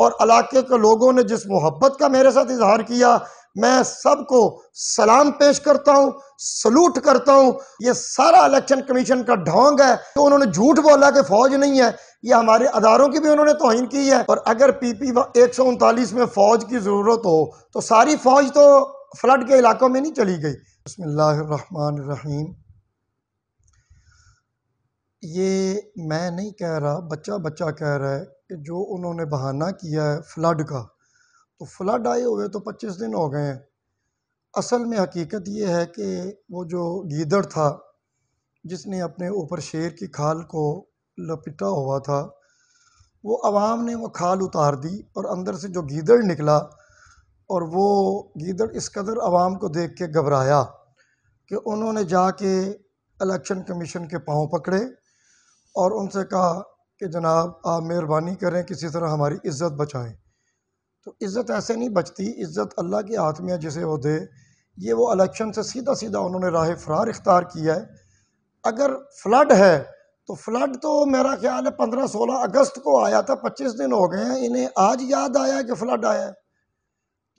और इलाके के लोगों ने जिस मोहब्बत का मेरे साथ इजहार किया, मैं सबको सलाम पेश करता हूँ, सलूट करता हूँ। ये सारा इलेक्शन कमीशन का ढोंग है। तो उन्होंने झूठ बोला कि फौज नहीं है, ये हमारे अदारों की भी उन्होंने तौहीन की है। और अगर PP 139 में फौज की ज़रूरत हो तो सारी फौज तो फ्लड के इलाकों में नहीं चली गई। बिस्मिल्लाहिर्रहमानिर्रहीम। ये मैं नहीं कह रहा, बच्चा बच्चा कह रहा है कि जो उन्होंने बहाना किया है फ्लड का, तो फ्लड आए हुए तो 25 दिन हो गए हैं। असल में हकीकत ये है कि वो जो गीदड़ था जिसने अपने ऊपर शेर की खाल को लपेटा हुआ था, वो अवाम ने वो खाल उतार दी और अंदर से जो गीदड़ निकला, और वो गीदड़ इस कदर अवाम को देख के घबराया कि उन्होंने जाके इलेक्शन कमीशन के पाँव पकड़े और उनसे कहा कि जनाब आप मेहरबानी करें, किसी तरह हमारी इज़्ज़त बचाएं। तो इज़्ज़त ऐसे नहीं बचती, इज़्ज़त अल्लाह के हाथ में है, जिसे वो दे। ये वो इलेक्शन से सीधा सीधा उन्होंने राह फ़रार इख्तियार किया है। अगर फ्लड है तो फ्लड तो मेरा ख्याल है 15-16 अगस्त को आया था, 25 दिन हो गए हैं। इन्हें आज याद आया कि फ्लड आया है।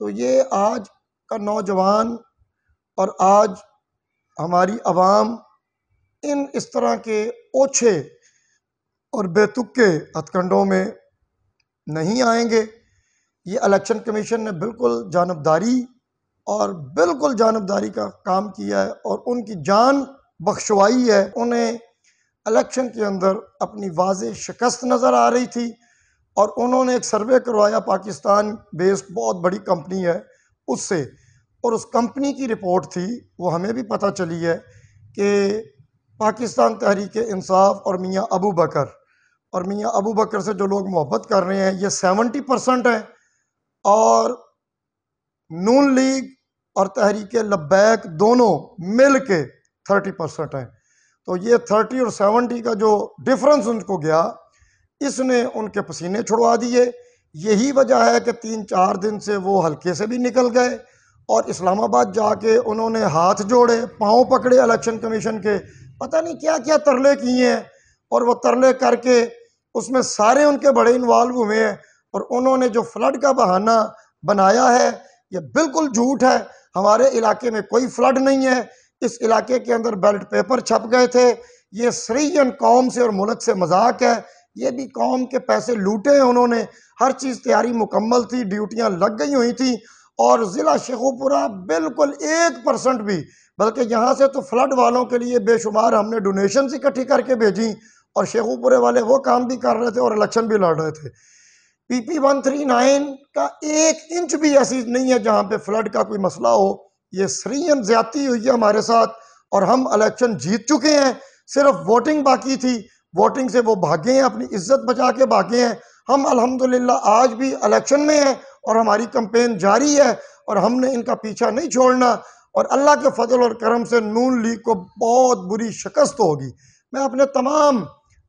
तो ये आज का नौजवान और आज हमारी आवाम इन इस तरह के ओछे और बेतुके हथकंडों में नहीं आएंगे। ये इलेक्शन कमीशन ने बिल्कुल जानबदारी का काम किया है और उनकी जान बख्शवाई है। उन्हें इलेक्शन के अंदर अपनी वाज़ेह शिकस्त नज़र आ रही थी और उन्होंने एक सर्वे करवाया, पाकिस्तान बेस्ड बहुत बड़ी कंपनी है उससे, और उस कंपनी की रिपोर्ट थी, वो हमें भी पता चली है कि पाकिस्तान तहरीक इंसाफ और मियाँ अबू बकर से जो लोग मोहब्बत कर रहे हैं ये 70% हैं, और नून लीग और तहरीक लब्बैक दोनों मिल के 30% हैं। तो ये 30 और 70 का जो डिफरेंस उनको गया, इसने उनके पसीने छुड़वा दिए। यही वजह है कि 3-4 दिन से वो हल्के से भी निकल गए और इस्लामाबाद जाके उन्होंने हाथ जोड़े, पाँव पकड़े इलेक्शन कमीशन के, पता नहीं क्या क्या तरले किए हैं। और वो तरले करके उसमें सारे उनके बड़े इन्वॉल्व हुए हैं। और उन्होंने जो फ्लड का बहाना बनाया है ये बिल्कुल झूठ है। हमारे इलाके में कोई फ्लड नहीं है। इस इलाके के अंदर बैलेट पेपर छप गए थे। ये सरीयन कौम से और मुल्क से मजाक है। ये भी कौम के पैसे लूटे हैं उन्होंने। हर चीज़ तैयारी मुकम्मल थी, ड्यूटियां लग गई हुई थी, और ज़िला शेखुपुरा बिल्कुल 1% भी, बल्कि यहाँ से तो फ्लड वालों के लिए बेशुमार हमने डोनेशन इकट्ठी करके भेजी, और शेखुपुरे वाले वो काम भी कर रहे थे और इलेक्शन भी लड़ रहे थे। PP 139 का 1 इंच भी ऐसी नहीं है जहाँ पे फ्लड का कोई मसला हो। ये सरीयन ज्यादती हुई है हमारे साथ, और हम इलेक्शन जीत चुके हैं। सिर्फ वोटिंग बाकी थी, वोटिंग से वो भागे हैं, अपनी इज्जत बचा के भागे हैं। हम अल्हम्दुलिल्लाह आज भी इलेक्शन में हैं और हमारी कैंपेन जारी है, और हमने इनका पीछा नहीं छोड़ना। और अल्लाह के फजल और करम से नून लीग को बहुत बुरी शिकस्त होगी। मैं अपने तमाम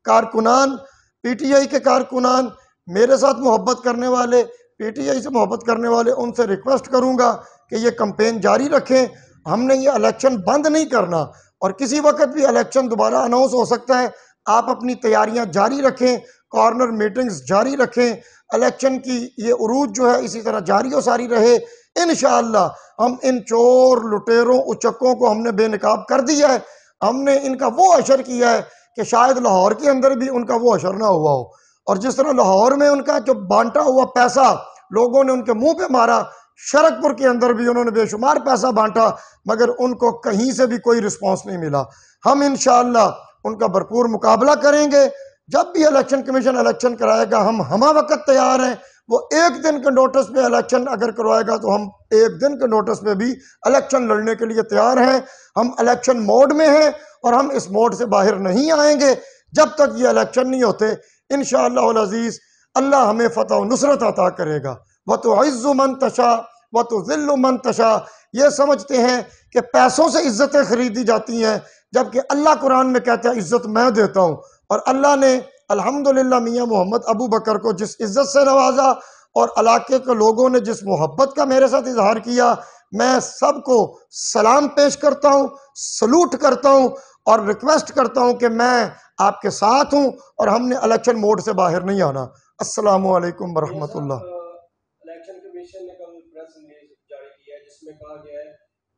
कारकुनान, PTI के कारकुनान, मेरे साथ मोहब्बत करने वाले, PTI से मोहब्बत करने वाले, उनसे रिक्वेस्ट करूंगा कि ये कैंपेन जारी रखें। हमने ये इलेक्शन बंद नहीं करना, और किसी वक्त भी इलेक्शन दोबारा अनाउंस हो सकता है। आप अपनी तैयारियां जारी रखें, कॉर्नर मीटिंग्स जारी रखें, इलेक्शन की ये उरूज जो है इसी तरह जारी और सारी रहे। इंशाअल्लाह हम इन चोर लुटेरों उचक्कों को हमने बेनकाब कर दिया है। हमने इनका वो अशर किया है कि शायद लाहौर के अंदर भी उनका वो अशर ना हुआ हो। और जिस तरह लाहौर में उनका जो बांटा हुआ पैसा लोगों ने उनके मुंह पे मारा, शरकपुर के अंदर भी उन्होंने बेशुमार पैसा बांटा, मगर उनको कहीं से भी कोई रिस्पांस नहीं मिला। हम इंशाअल्लाह उनका भरपूर मुकाबला करेंगे। जब भी इलेक्शन कमीशन इलेक्शन कराएगा हम हमा वक्त तैयार हैं। वो 1 दिन के नोटिस पे इलेक्शन अगर करवाएगा तो हम 1 दिन के नोटिस पे भी इलेक्शन लड़ने के लिए तैयार हैं। हम इलेक्शन मोड में हैं और हम इस मोड से बाहर नहीं आएंगे जब तक ये इलेक्शन नहीं होते। इंशाअल्लाह अल अज़ीज़ अल्लाह हमें फ़तह व नुसरत अता करेगा। व तुइज़्ज़ु मन तशा व तुज़िल्लु मन तशा। ये समझते हैं कि पैसों से इज्जतें खरीदी जाती हैं, जबकि अल्लाह कुरान में कहता है इज्जत मैं देता हूँ। और अल्लाह ने अल्हम्दुलिल्लाह मियाँ मोहम्मद अबू बकर को जिस इज्जत से नवाजा और इलाके के लोगों ने जिस मोहब्बत का मेरे साथ इजहार किया, मैं सबको सलाम पेश करता हूँ, सलूट करता हूँ और रिक्वेस्ट करता हूँ कि मैं आपके साथ हूँ और हमने इलेक्शन मोड से बाहर नहीं आना। अस्सलामु अलैकुम मियां वरहमतुल्लाह। साहब, इलेक्शन कमीशन ने कल प्रेस रिलीज जारी की है जिसमें कहा गया है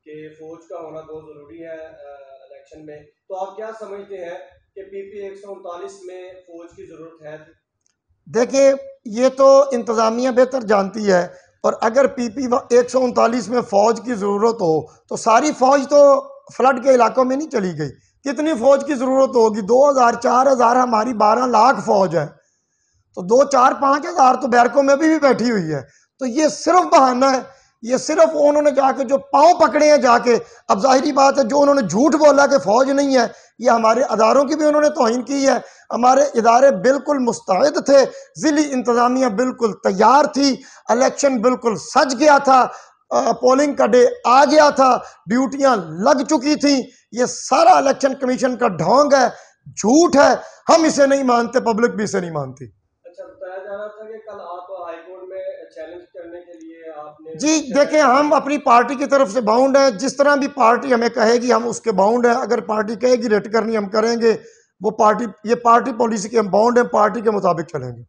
कि फौज का होना बहुत ज़रूरी है इलेक्शन में। तो आप क्या समझते हैं कि पीपी 139 में फौज की ज़रूरत है? देखिए, ये तो इंतज़ामिया बेहतर जानती है। और अगर पीपी 139 में फ़ौज की ज़रूरत हो तो सारी फ़ौज तो फ्लड के इलाकों में नहीं चली गई। कितनी फ़ौज की ज़रूरत होगी? 2000 4000, हमारी 12 लाख फ़ौज है। तो 2 4 5 हज़ार तो बैरकों में भी बैठी हुई है। तो ये सिर्फ बहाना है। ये सिर्फ उन्होंने जाके जो पांव पकड़े हैं जाके, अब जाहिरी बात है जो उन्होंने झूठ बोला कि फौज नहीं है, ये हमारे अदारों की भी उन्होंने तौहीन की है। हमारे इदारे बिल्कुल मुस्तैद थे, जिली इंतजामिया बिल्कुल तैयार थी, इलेक्शन बिल्कुल सज गया था, पोलिंग का डे आ गया था, ड्यूटियां लग चुकी थी। ये सारा इलेक्शन कमीशन का ढोंग है, झूठ है। हम इसे नहीं मानते, पब्लिक भी इसे नहीं मानती। अच्छा, बताया जा रहा था कि कल आप हाई कोर्ट में चैलेंज करने के लिए आपने जी देखें, शिकायत हम की। अपनी पार्टी की तरफ से बाउंड है। जिस तरह भी पार्टी हमें कहेगी हम उसके बाउंड है। अगर पार्टी कहेगी रेट करनी हम करेंगे। वो पार्टी, ये पार्टी पॉलिसी के हम बाउंड है, पार्टी के मुताबिक चलेंगे।